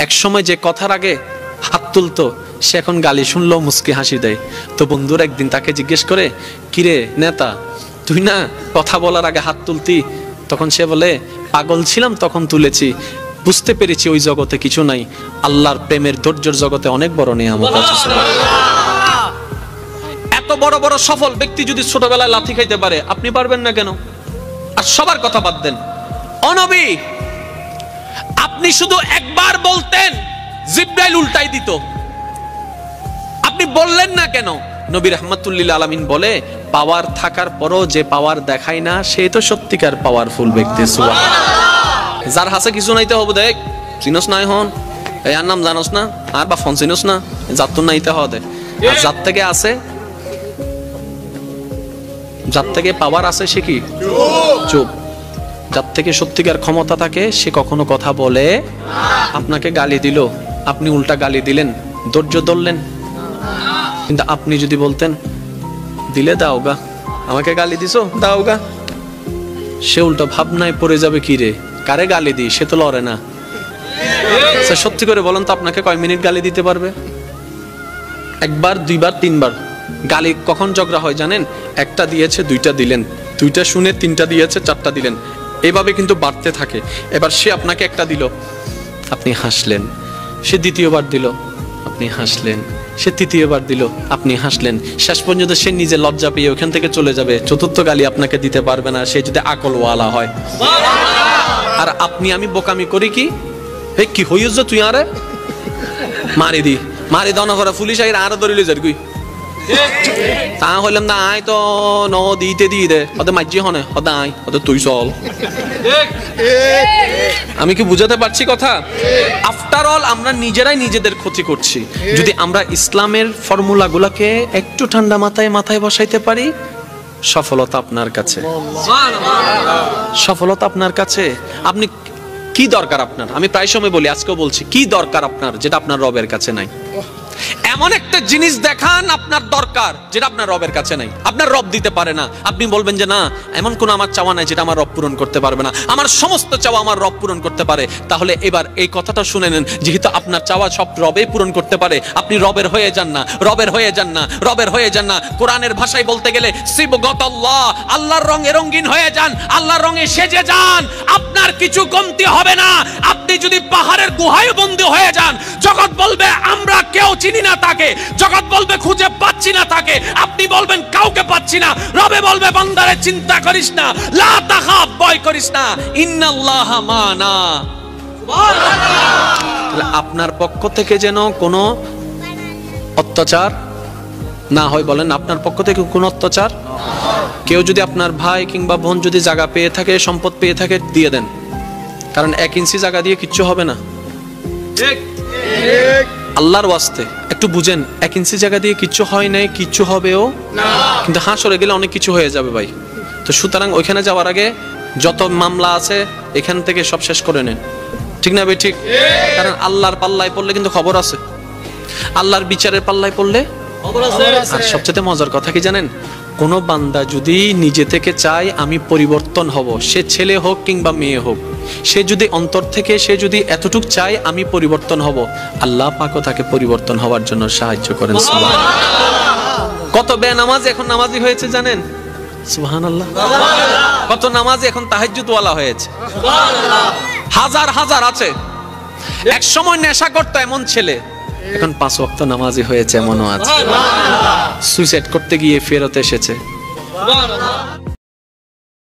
এক সময় যে কথার আগে হাত তুলতো সে এখন গালি শুনলেও মুস্কি হাসি দেয়। তো বন্ধুর একদিন তাকে জিজ্ঞেস করে, কিরে নেতা, তুই না কথা বলার আগে হাত তুলতি? তখন সে বলে, পাগল ছিলাম তখন তুলেছি, বুঝতে পেরেছি ওই জগতে কিছু নাই, আল্লাহর প্রেমের ধৈর্যের জগতে অনেক বড় নিয়ামত আছে। এত বড় বড় সফল ব্যক্তি যদি ছোটবেলায় লাথি খাইতে পারে, আপনি পারবেন না কেন? আর সবার কথা বাদ দেন, ও নবী, আপনি শুধু একবার বলতেন জিবরাইল উল্টাই দিত, আপনি বললেন না কেন? নবী রাহমাতুল লিল আলামিন বলে, পাওয়ার থাকার পরও যে পাওয়ার দেখায় না সে তো সত্যিকার পাওয়ারফুল ব্যক্তি। সুবহানাল্লাহ। যার হাসে কিছু নাইতে হবে, দেখ চিনস নাই হন, এর নাম জানোস না, আর বা ফোন চিনস না, যার তো নাইতে হবে। আর যার থেকে আছে, যার থেকে পাওয়ার আছে সে কি চুপ। যার থেকে সত্যিকার ক্ষমতা থাকে সে কখনো কথা বলে। আপনাকে গালি দিল, আপনি উল্টা গালি দিলেন, ধৈর্য ধরলেন। কিন্তু আপনি যদি বলতেন, দিলে দাও গা, আমাকে গালি দিছো দাও গা, সে উল্টা ভাবনায় পড়ে যাবে, কি রে কারে গালি দিই, সে তো লড়ে না। সত্যি করে বলেন তো, আপনাকে কয় মিনিট গালি দিতে পারবে? একবার, দুইবার, তিনবার। গালি কখন ঝগড়া হয় জানেন? একটা দিয়েছে দুইটা দিলেন, দুইটা শুনে তিনটা দিয়েছে চারটা দিলেন, এভাবে কিন্তু বাড়তে থাকে। এবার সে আপনাকে একটা দিল, আপনি হাসলেন, সে দ্বিতীয়বার দিল, আপনি হাসলেন, সে তৃতীয়বার দিল, আপনি হাসলেন, শেষ পর্যন্ত সে নিজে লজ্জা পেয়ে ওখান থেকে চলে যাবে। চতুর্থ গালি আপনাকে দিতে পারবে না, সে যদি আকলওয়ালা হয়। আর আপনি আমি বোকামি করি কি, এই কি হইছ তুই আরে মারি দি, মারি দন করে পুলিশ আরো ধরিলে যার গুই তা হইলাম না, আয় তো ন দিতে দিয়ে দে, ওদের মাঝি হনে ওদের আয়, ওদের তুই চল। আমি কি বুঝাতে পারছি কথা? আফটার অল আমরা নিজেরাই নিজেদের ক্ষতি করছি। যদি আমরা ইসলামের ফর্মুলা গুলাকে একটু ঠান্ডা মাথায় মাথায় বসাইতে পারি, সফলতা আপনার কাছে, সফলতা আপনার কাছে। আপনি কি দরকার আপনার? আমি প্রায় সময় বলি, আজকেও বলছি, কি দরকার আপনার যেটা আপনার রবের কাছে নাই? এমন একটা জিনিস দেখান আপনার দরকার যেটা আপনার রবের কাছে নাই, আপনার রব দিতে পারে না। আপনি বলবেন যে না, এমন কোন আমার চাওয়া নাই যেটা আমার রব পূরণ করতে পারবে না, আমার সমস্ত চাওয়া আমার রব পূরণ করতে পারে। তাহলে এবার এই কথাটা শুনে নেন, যেহেতু আপনার চাওয়া সব রবে পূরণ করতে পারে, আপনি রবের হয়ে যান না, রবের হয়ে যান না, রবের হয়ে যান না। কোরআনের ভাষায় বলতে গেলে সিবগাতাল্লাহ, আল্লাহর রঙে রঙিন হয়ে যান, আল্লাহর রঙে সেজে যান, আপনার কিছু কমতি হবে না। আপনি যদি পাহাড়ের গুহায় বন্দী হয়ে যান, জগৎ বলবে আমরা কেউ চিনি না তাকে, জগৎ বলবে খুঁজে পাচ্ছি না তাকে, আপনি বলবেন কাউকে পাচ্ছি না, রবে বলবে বান্দারে চিন্তা করিস না, লা তাখাফ, ভয় করিস না, ইন্নাল্লাহা মানা। সুবহানাল্লাহ। আপনার পক্ষ থেকে যেন কোনো অত্যাচার না হয়। বলেন, আপনার পক্ষ থেকে কোনো অত্যাচার? কেউ যদি আপনার ভাই কিংবা বোন যদি জায়গা পেয়ে থাকে, সম্পদ পেয়ে থাকে, দিয়ে দেন, কারণ 1 ইঞ্চি জায়গা দিয়ে কিচ্ছু হবে না। ঠিক ঠিক। আল্লাহর ওয়াস্তে একটু বুঝেন, 1 ইঞ্চি জায়গা দিয়ে কিচ্ছু হয় নাই, কিচ্ছু হবেও না, কিন্তু হাসরে গেলে অনেক কিছু হয়ে যাবে ভাই। তো সুতরাং ওইখানে যাওয়ার আগে যত মামলা আছে এখান থেকে সব শেষ করে নেন, ঠিক না ভাই? ঠিক। কারণ আল্লাহর পাল্লায় পড়লে কিন্তু খবর আছে, আল্লাহর বিচারের পাল্লায় পড়লে খবর আছে। আর সবচেয়ে মজার কথা কি জানেন? কোন বান্দা যদি নিজে থেকে চায় আমি পরিবর্তন হব, সে ছেলে হোক কিংবা মেয়ে হোক, সে যদি অন্তর থেকে সে যদি এতটুক চায় আমি পরিবর্তন হব, আল্লাহ পাকও তাকে পরিবর্তন হওয়ার জন্য সাহায্য করেন। সুবহানাল্লাহ। কত বেনামাজি এখন নামাজি হয়েছে জানেন? সুবহানাল্লাহ। কত নামাজি এখন তাহাজ্জুদওয়ালা হয়েছে। সুবহানাল্লাহ। হাজার হাজার আছে। এক সময় নেশা করতো এমন ছেলে, এখন 5 ওয়াক্ত নামাজি হয়েছে এমনও আছে। সুইসাইড করতে গিয়ে ফেরত এসেছে। সুবহানাল্লাহ।